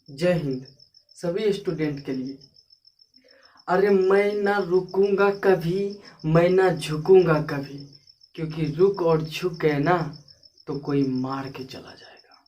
जय हिंद सभी स्टूडेंट के लिए। अरे मैं ना रुकूंगा कभी, मैं ना झुकूंगा कभी, क्योंकि रुक और झुक गए ना तो कोई मार के चला जाएगा।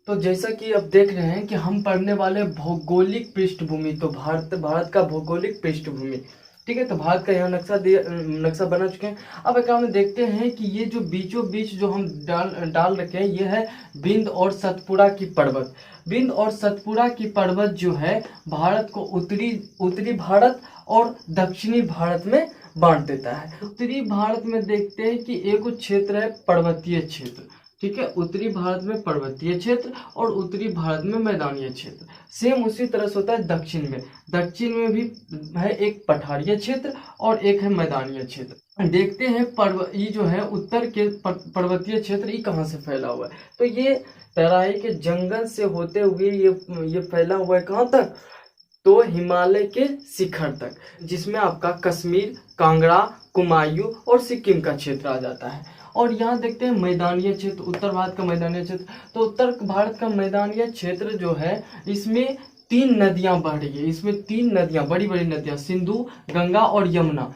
तो जैसा कि अब देख रहे हैं कि हम पढ़ने वाले भौगोलिक पृष्ठभूमि, तो भारत का भौगोलिक पृष्ठभूमि, ठीक है। तो भारत का यहाँ नक्शा बना चुके हैं। अब एक में देखते हैं कि ये जो बीचों बीच जो हम डाल रखे हैं, ये है बिंद और सतपुड़ा की पर्वत। बिंद और सतपुड़ा की पर्वत जो है भारत को उत्तरी भारत और दक्षिणी भारत में बांट देता है। उत्तरी भारत में देखते हैं कि एक क्षेत्र है पर्वतीय क्षेत्र, ठीक है। उत्तरी भारत में पर्वतीय क्षेत्र और उत्तरी भारत में मैदानी क्षेत्र। सेम उसी तरह से होता है दक्षिण में भी है एक पठारीय क्षेत्र और एक है मैदानी क्षेत्र। देखते हैं ये जो है उत्तर के पर्वतीय क्षेत्र ये कहाँ से फैला हुआ है। तो ये तराई के जंगल से होते हुए ये फैला हुआ है कहाँ तक, तो हिमालय के शिखर तक, जिसमें आपका कश्मीर, कांगड़ा, कुमायूं और सिक्किम का क्षेत्र आ जाता है। और यहाँ देखते हैं मैदानी क्षेत्र, उत्तर भारत का मैदानी क्षेत्र। तो उत्तर भारत का मैदानी क्षेत्र जो है, इसमें 3 नदियां बह रही है। इसमें 3 नदियां, बड़ी बड़ी नदियां, सिंधु, गंगा और यमुना।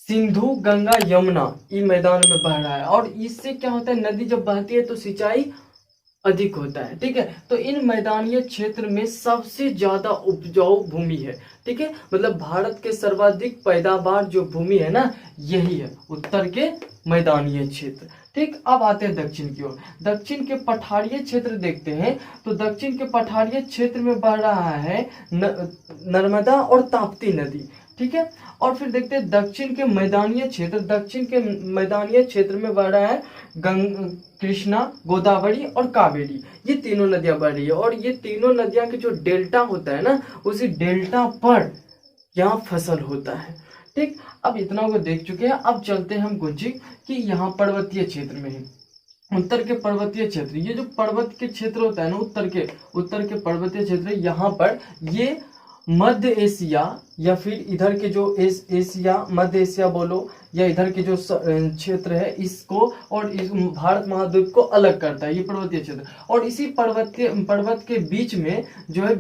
सिंधु, गंगा, यमुना ये मैदान में बह रहा है। और इससे क्या होता है, नदी जब बहती है तो सिंचाई अधिक होता है, ठीक है। तो इन मैदानी क्षेत्र में सबसे ज्यादा उपजाऊ भूमि है, ठीक है। मतलब भारत के सर्वाधिक पैदावार जो भूमि है ना, यही है उत्तर के मैदानी क्षेत्र, ठीक। अब आते हैं दक्षिण की ओर। दक्षिण के पठारीय क्षेत्र देखते हैं। तो दक्षिण के पठारीय क्षेत्र में बह रहा है नर्मदा और ताप्ती नदी, ठीक है। और फिर देखते हैं दक्षिण के मैदानी क्षेत्र। दक्षिण के मैदानी क्षेत्र में बह रहा है कृष्णा, गोदावरी और कावेरी, ये तीनों नदियां बह रही है। और ये तीनों नदियां के जो डेल्टा होता है ना, उसी डेल्टा पर यहाँ फसल होता है, ठीक। अब इतना को देख चुके हैं। अब चलते हैं हम गुंजिक कि यहाँ पर्वतीय क्षेत्र में है उत्तर के पर्वतीय क्षेत्र। ये जो पर्वत के क्षेत्र होता है ना, उत्तर के पर्वतीय क्षेत्र, यहाँ पर ये मध्य एशिया या फिर इधर के जो एशिया, मध्य एशिया बोलो, या इधर के जो क्षेत्र है इसको और इस भारत महाद्वीप को अलग करता है, ये पर्वतीय क्षेत्र। और इसी पर्वत के बीच में जो है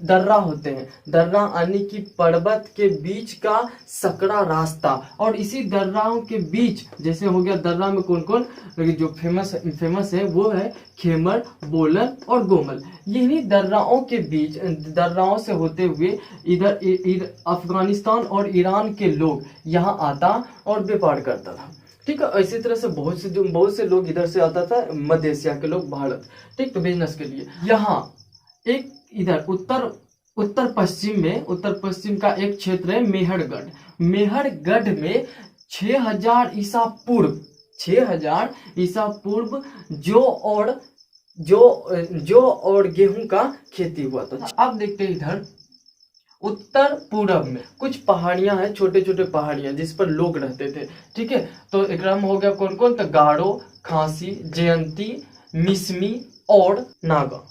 दर्रा होते हैं। दर्रा यानी कि पर्वत के बीच का सकरा रास्ता। और इसी दर्राओं के बीच, जैसे हो गया दर्रा में कौन कौन जो फेमस है वो है खेमर, बोलन और गोमल। यही दर्राओं के बीच, दर्राओं से होते हुए इधर अफगानिस्तान और ईरान के लोग यहाँ आता और व्यापार करता था, ठीक है। इसी तरह से बहुत से लोग इधर से आता था, मध्य एशिया के लोग भारत, ठीक, तो बिजनेस के लिए। यहाँ एक इधर उत्तर पश्चिम का एक क्षेत्र है मेहरगढ़। मेहरगढ़ में 6000 ईसा पूर्व जो और गेहूं का खेती हुआ था। अब देखते हैं इधर उत्तर पूरब में कुछ पहाड़ियां हैं, छोटे छोटे पहाड़ियां जिस पर लोग रहते थे, ठीक है। तो एक में हो गया कौन कौन, तो गारो, खासी, जयंती, मिसमी और नागा।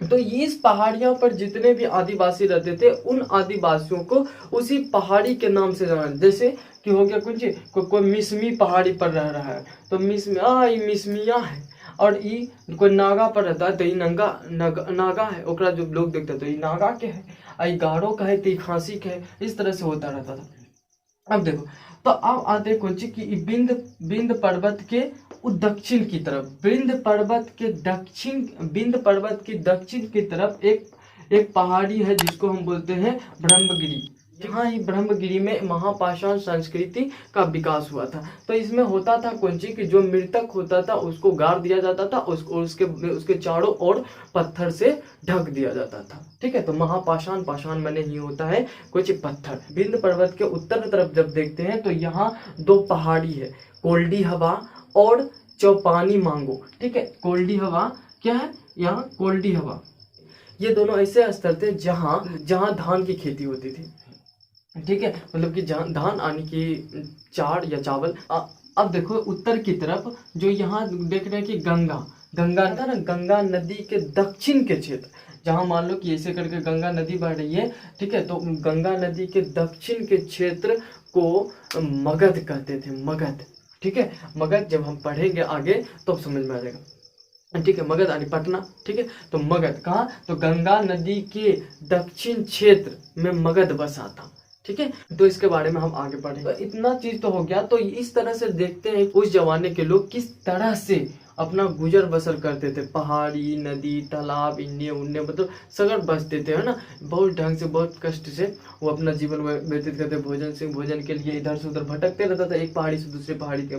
तो इस पहाड़ियों पर जितने भी आदिवासी रहते थे, उन आदिवासियों को उसी पहाड़ी के नाम से जाना। जैसे कि हो गया कुछ कोई मिसमी पहाड़ी पर रह रहा है तो मिसमिया है। और ई कोई नागा पर रहता है तो ये नागा है, ओकरा जो लोग देखते हैं तो ये नागा के है, आई गारो का है तो खांसी के है। इस तरह से होता रहता था। अब देखो, तो अब आते हैं कुछ कि बिंद पर्वत के दक्षिण की तरफ, बिंद पर्वत के दक्षिण की तरफ एक पहाड़ी है जिसको हम बोलते हैं ब्रह्मगिरी। जहाँ ही ब्रह्मगिरी में महापाषाण संस्कृति का विकास हुआ था। तो इसमें होता था कौन सी कि जो मृतक होता था उसको गाड़ दिया जाता था, उसके चारों ओर पत्थर से ढक दिया जाता था, ठीक है। तो पाषाण बने ही होता है कुछ पत्थर। बिंद पर्वत के उत्तर तरफ जब देखते हैं तो यहाँ 2 पहाड़ी है, कोल्डी हवा और चौपानी मांगो, ठीक है। कोल्डी हवा क्या है, यहाँ कोल्डी हवा, ये दोनों ऐसे स्थल थे जहाँ धान की खेती होती थी, ठीक है। मतलब कि धान आने की चार या चावल। अब देखो उत्तर की तरफ जो यहाँ देख रहे हैं कि गंगा था ना, गंगा नदी के दक्षिण के क्षेत्र, जहाँ मान लो कि ऐसे करके गंगा नदी बह रही है, ठीक है। तो गंगा नदी के दक्षिण के क्षेत्र को मगध कहते थे, मगध, ठीक है। मगध जब हम पढ़ेंगे आगे तो समझ में आ जाएगा। ठीक है, मगध यानी पटना। ठीक है, तो मगध कहाँ, तो गंगा नदी के दक्षिण क्षेत्र में मगध बसा था। ठीक है, तो इसके बारे में हम आगे बढ़ेंगे। तो इतना चीज तो हो गया। तो इस तरह से देखते हैं उस जमाने के लोग किस तरह से अपना गुजर बसर करते थे, पहाड़ी, नदी, तालाब, इन्ने उन्ने, मतलब सगर बसते थे, है ना। बहुत ढंग से, बहुत कष्ट से वो अपना जीवन व्यतीत करते, भोजन से भोजन के लिए इधर से उधर भटकते रहता था, एक पहाड़ी से दूसरे पहाड़ी के।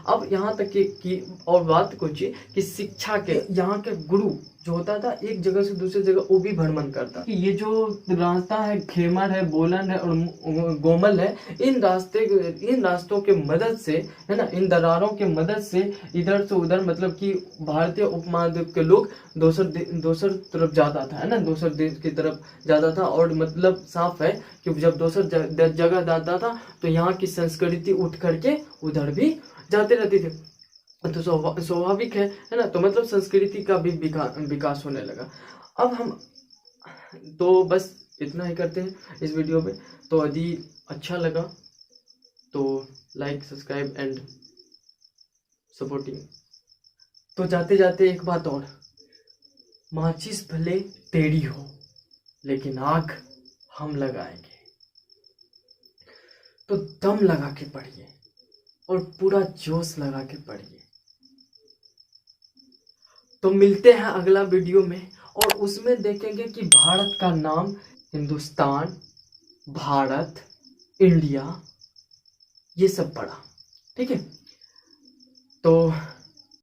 अब यहाँ तक कि और बात कुछ कि शिक्षा के यहाँ के गुरु जो होता था, एक जगह से दूसरी जगह वो भी भ्रमण करता कि ये जो रास्ता है, खेमर है, बोलन है और गोमल है, इन रास्तों के मदद से, है ना, इन दरारों के मदद से इधर से उधर, मतलब कि भारतीय उपमहाद्वीप के लोग दोसर तरफ जाता था, है ना, दोसर देश की तरफ जाता था। और मतलब साफ है कि जब दोसर जगह जाता था तो यहाँ की संस्कृति उठ करके उधर भी जाते रहती थी। तो स्वाभाविक है ना। तो मतलब संस्कृति का भी विकास होने लगा। अब हम तो बस इतना ही करते हैं इस वीडियो में। तो यदि अच्छा लगा तो लाइक, सब्सक्राइब एंड सपोर्टिंग। तो जाते जाते एक बात और, माचिस भले टेढ़ी हो लेकिन आग हम लगाएंगे। तो दम लगा के पढ़िए और पूरा जोश लगा के पढ़िए। तो मिलते हैं अगला वीडियो में, और उसमें देखेंगे कि भारत का नाम हिंदुस्तान, भारत, इंडिया, ये सब पढ़ा। ठीक है, तो